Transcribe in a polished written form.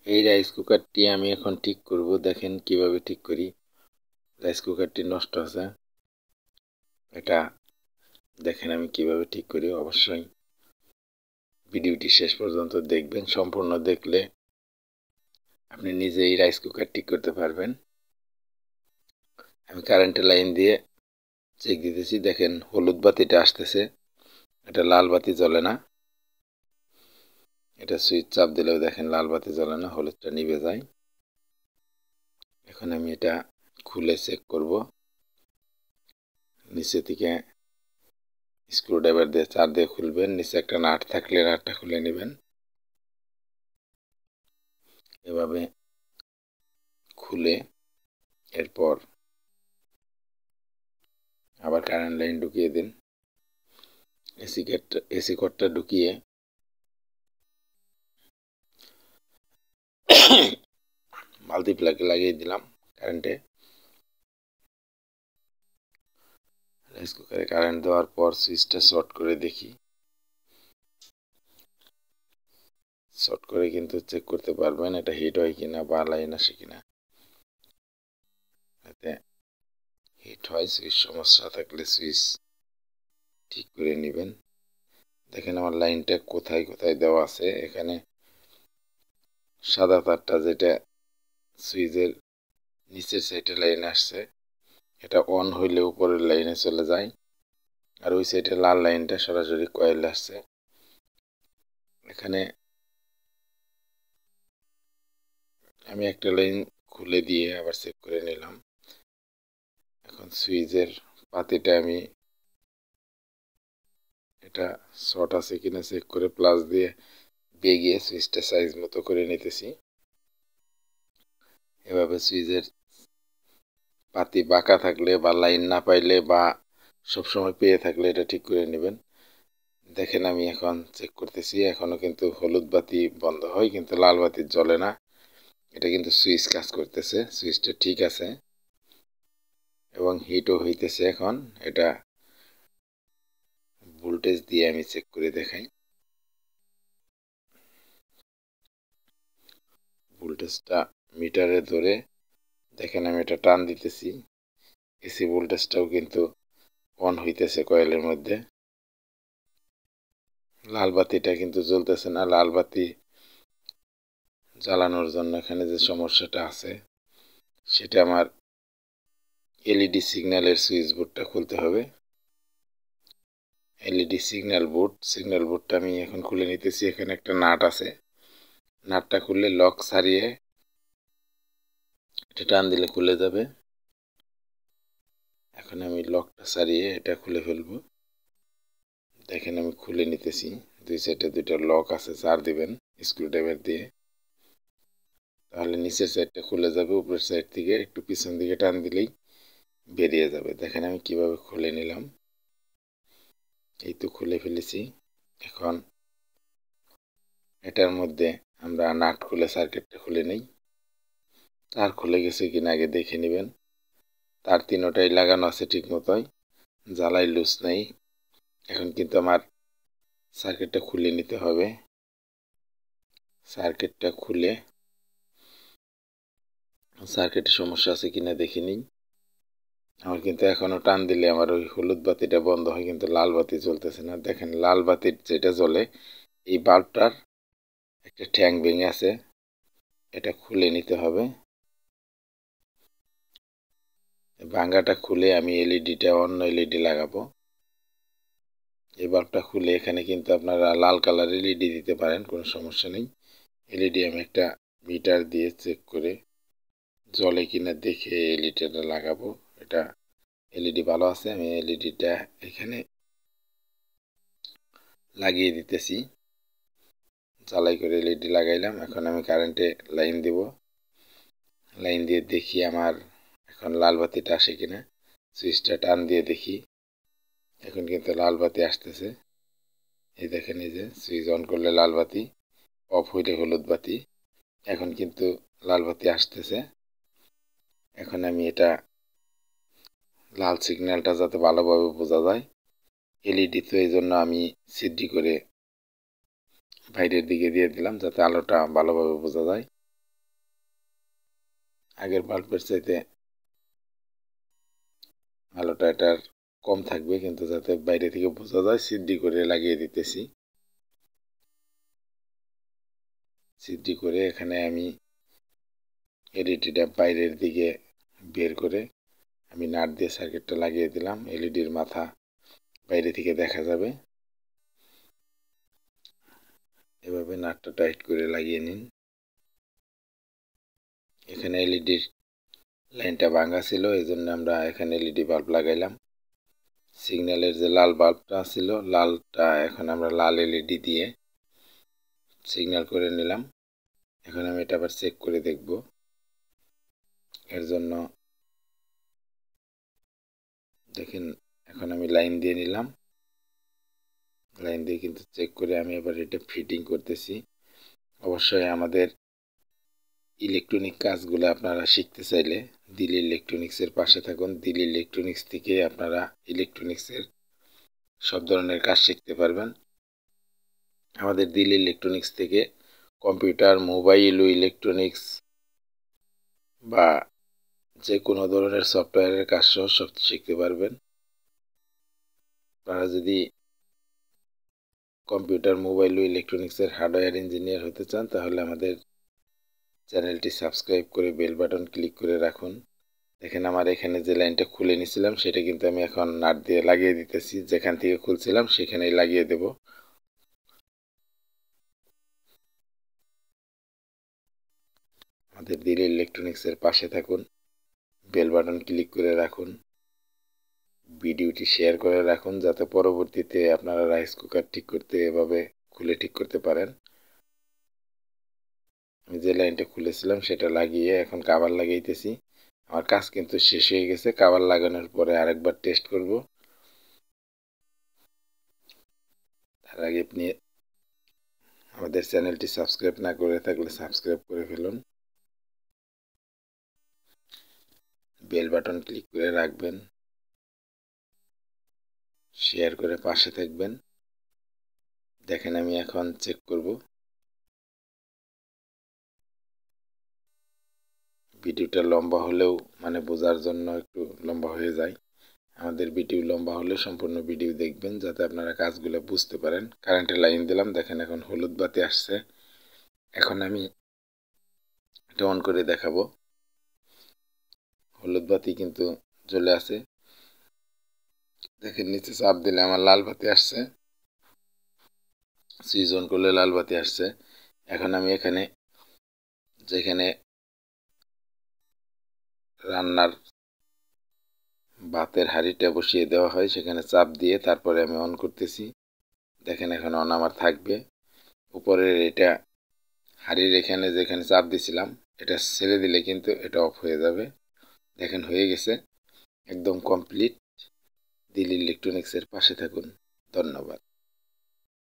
এই রাইস কুকারটি আমি এখন ঠিক করব। দেখেন কিভাবে ঠিক করি। রাইস কুকারটি নষ্ট আছে, এটা দেখেন আমি কিভাবে ঠিক করি। অবশ্যই ভিডিওটি শেষ পর্যন্ত দেখবেন। সম্পূর্ণ দেখলে আপনি নিজেই রাইস কুকার ঠিক করতে পারবেন। আমি কারেন্টের লাইন দিয়ে চেক দিতেছি। দেখেন হলুদ বাতিটা আসতেছে, এটা লাল বাতি জ্বলে না। এটা সুইচ চাপ দিলেও দেখেন লাল বাতি জ্বলে না, হলুদটা নিভে যায়। এখন আমি এটা খুলে চেক করব। নিচে থেকে স্ক্রুড্রাইভার দিয়ে চার দিয়ে খুলবেন। নিচে একটা নাট থাকলে নাটটা খুলে নেবেন। এভাবে খুলে এরপর আবার কারেন্ট লাইন ঢুকিয়ে দিন। এসি কর্ডটা ঢুকিয়ে মাল্টিপ্লাগে লাগিয়ে দিলাম কারেন্টে। রাইস কুকারে কারেন্ট দেওয়ার পর সুইচটা শর্ট করে দেখি। শর্ট করে কিন্তু চেক করতে পারবেন এটা হিট হয় কিনা বা লাইন আসে কিনা। এতে হিট হয়, সুইচ সমস্যা থাকলে সুইচ ঠিক করে নেবেন। দেখেন আমার লাইনটা কোথায় কোথায় দেওয়া আছে। এখানে সাদা তারটা যেটা সুইচের নিচের সাইডে লাইন আসছে, এটা অন হইলে উপরের লাইনে চলে যায়। আর ওই সাইডে লাল লাইনটা সরাসরি কয়েলে আসছে। এখানে আমি একটা লাইন খুলে দিয়ে আবার চেক করে নিলাম। এখন সুইচের পাতিটা আমি এটা শর্ট আছে কিনা চেক করে প্লাস দিয়ে বেগিয়ে সুইচটা সাইজ মতো করে নিতেছি। এভাবে সুইচের পাতি বাঁকা থাকলে বা লাইন না পাইলে বা সবসময় পেয়ে থাকলে এটা ঠিক করে নেবেন। দেখেন আমি এখন চেক করতেছি, এখনো কিন্তু হলুদ বাতি বন্ধ হয় কিন্তু লাল বাতি জ্বলে না। এটা কিন্তু সুইচ কাজ করতেছে, সুইচটা ঠিক আছে এবং হিটও হইতেছে। এখন এটা ভোল্টেজ দিয়ে আমি চেক করে দেখাই। ভোল্টেজটা মিটারে ধরে দেখেন আমি এটা টান দিতেছি, এসি ভোল্টেজটাও কিন্তু অন হইতেছে কয়েলের মধ্যে। লাল বাতিটা কিন্তু জ্বলতেছে না। লাল বাতি জ্বালানোর জন্য এখানে যে সমস্যাটা আছে সেটা আমার এলইডি সিগন্যালের সুইচ বোর্ডটা খুলতে হবে। এলইডি সিগন্যাল বোর্ডটা আমি এখন খুলে নিতেছি। এখানে একটা নাট আছে, নাটটা খুললে লক ছাড়িয়ে এটা টান দিলে খুলে যাবে। এখন আমি লকটা ছাড়িয়ে এটা খুলে ফেলবো। দেখেন আমি খুলে নিতেছি। দুই সাইডে দুইটা লক আছে, চার দিবেন স্ক্রুড্রাইভার দিয়ে, তাহলে নিচের সাইডটা খুলে যাবে। উপরের সাইড থেকে একটু পিছন দিকে টান দিলেই বেরিয়ে যাবে। দেখেন আমি কিভাবে খুলে নিলাম। এই তো খুলে ফেলেছি। এখন এটার মধ্যে আমরা নাট খুলে সার্কিটটা খুলে নেই। তার খুলে গেছে কিনা আগে দেখে নেবেন। তার তিনোটাই লাগানো আছে ঠিক মতোই, জ্বালাই লুজ নেই। এখন কিন্তু আমার সার্কিটটা খুলে নিতে হবে। সার্কিটটা খুলে সার্কিটের সমস্যা আছে কিনা দেখে নিই। আমার কিন্তু এখনো টান দিলে আমার ওই হলুদ বাতিটা বন্ধ হয় কিন্তু লাল বাতি জ্বলতেছে না। দেখেন লাল বাতির যেটা জ্বলে এই বাল্বটার একটা ঠ্যাং ভেঙে আছে, এটা খুলে নিতে হবে। ভাঙাটা খুলে আমি এলইডিটা অন্য এলইডি লাগাবো। এই বাল্বটা খুলে এখানে কিন্তু আপনারা লাল কালার এলইডি দিতে পারেন, কোনো সমস্যা নেই। এলইডি আমি একটা মিটার দিয়ে চেক করে জ্বলে কিনা দেখে এলইডিটা লাগাবো। এটা এলইডি ভালো আছে, আমি এলইডিটা এখানে লাগিয়ে দিতেছি। জ্বালাই করে এলইডি লাগাইলাম। এখন আমি কারেন্টে লাইন দিব। লাইন দিয়ে দেখি আমার এখন লাল বাতিটা আসে কিনা। সুইচটা টান দিয়ে দেখি, এখন কিন্তু লাল বাতি আসতেছে। এই দেখেন এই যে সুইচ অন করলে লাল বাতি, অফ হইলে হলুদ বাতি। এখন কিন্তু লাল বাতি আসতেছে। এখন আমি এটা লাল সিগন্যালটা যাতে ভালোভাবে বোঝা যায়, এলইডি তো এই জন্য আমি সিডি করে বাইরের দিকে দিয়ে দিলাম যাতে আলোটা ভালোভাবে বোঝা যায়। আগের বাল্বের চাইতে আলোটা এটার কম থাকবে, কিন্তু যাতে বাইরে থেকে বোঝা যায় সিডি করে লাগিয়ে দিতেছি। সিডি করে এখানে আমি এলইডিটা বাইরের দিকে বের করে আমি নাট দিয়ে সার্কিটটা লাগিয়ে দিলাম। এলইডির মাথা বাইরে থেকে দেখা যাবে। এভাবে নাটটা টাইট করে লাগিয়ে নিন। এখানে এলইডির লাইনটা ভাঙা ছিল, এই জন্য আমরা এখানে এলইডি বাল্ব লাগাইলাম। সিগন্যালের যে লাল বাল্বটা ছিল, লালটা এখন আমরা লাল এলইডি দিয়ে সিগন্যাল করে নিলাম। এখন আমি এটা আবার চেক করে দেখব। এর জন্য দেখেন এখন আমি লাইন দিয়ে নিলাম। লাইন দিয়ে কিন্তু চেক করে আমি এবার এটা ফিটিং করতেছি। অবশ্যই আমাদের ইলেকট্রনিক কাজগুলো আপনারা শিখতে চাইলে দিল্লি ইলেকট্রনিক্সের পাশে থাকুন। দিল্লি ইলেকট্রনিক্স থেকে আপনারা ইলেকট্রনিক্সের সব ধরনের কাজ শিখতে পারবেন। আমাদের দিল্লি ইলেকট্রনিক্স থেকে কম্পিউটার, মোবাইল ও ইলেকট্রনিক্স বা যে কোনো ধরনের সফটওয়্যারের কাজ সব শিখতে পারবেন। আপনারা যদি কম্পিউটার, মোবাইল ও ইলেকট্রনিক্সের হার্ডওয়্যার ইঞ্জিনিয়ার হতে চান, তাহলে আমাদের চ্যানেলটি সাবস্ক্রাইব করে বেল বাটন ক্লিক করে রাখুন। দেখেন আমার এখানে যে লাইনটা খুলে নিয়েছিলাম সেটা কিন্তু আমি এখন নাট দিয়ে লাগিয়ে দিতেছি। যেখান থেকে খুলছিলাম সেখানেই লাগিয়ে দেব। আমাদের দিল্লি ইলেকট্রনিক্সের পাশে থাকুন, বেল বাটন ক্লিক করে রাখুন, ভিডিওটি শেয়ার করে রাখুন, যাতে পরবর্তীতে আপনারা রাইস কুকার ঠিক করতে এভাবে খুলে ঠিক করতে পারেন। আমি যে লাইনটা খুলেছিলাম সেটা লাগিয়ে এখন কভার লাগাইতেছি। আমার কাজ কিন্তু শেষ হয়ে গেছে। কভার লাগানোর পরে আরেকবার টেস্ট করব। তার আগে আপনি আমাদের চ্যানেলটি সাবস্ক্রাইব না করে থাকলে সাবস্ক্রাইব করে ফেলুন, বেল বাটন ক্লিক করে রাখবেন, শেয়ার করে পাশে থাকবেন। দেখেন আমি এখন চেক করব। ভিডিওটা লম্বা হলেও মানে বোঝার জন্য একটু লম্বা হয়ে যায়। আমাদের ভিডিও লম্বা হলে সম্পূর্ণ ভিডিও দেখবেন, যাতে আপনারা কাজগুলো বুঝতে পারেন। কারেন্টের লাইন দিলাম, দেখেন এখন হলুদ বাতি আসছে। এখন আমি এটা অন করে দেখাবো। হলুদ বাতি কিন্তু জ্বলে আছে। দেখেন নিচে চাপ দিলে আমার লাল বাতি আসছে, সুইচ অন করলে লাল বাতি আসছে। এখন আমি এখানে যেখানে রান্নার ভাতের হাঁড়িটা বসিয়ে দেওয়া হয় সেখানে চাপ দিয়ে তারপরে আমি অন করতেছি। দেখেন এখন অন আমার থাকবে। উপরের এটা হাঁড়ির এখানে যেখানে চাপ দিছিলাম এটা ছেড়ে দিলে কিন্তু এটা অফ হয়ে যাবে। দেখেন হয়ে গেছে, একদম কমপ্লিট। দিল্লি ইলেকট্রনিক্সের পাশে থাকুন। ধন্যবাদ।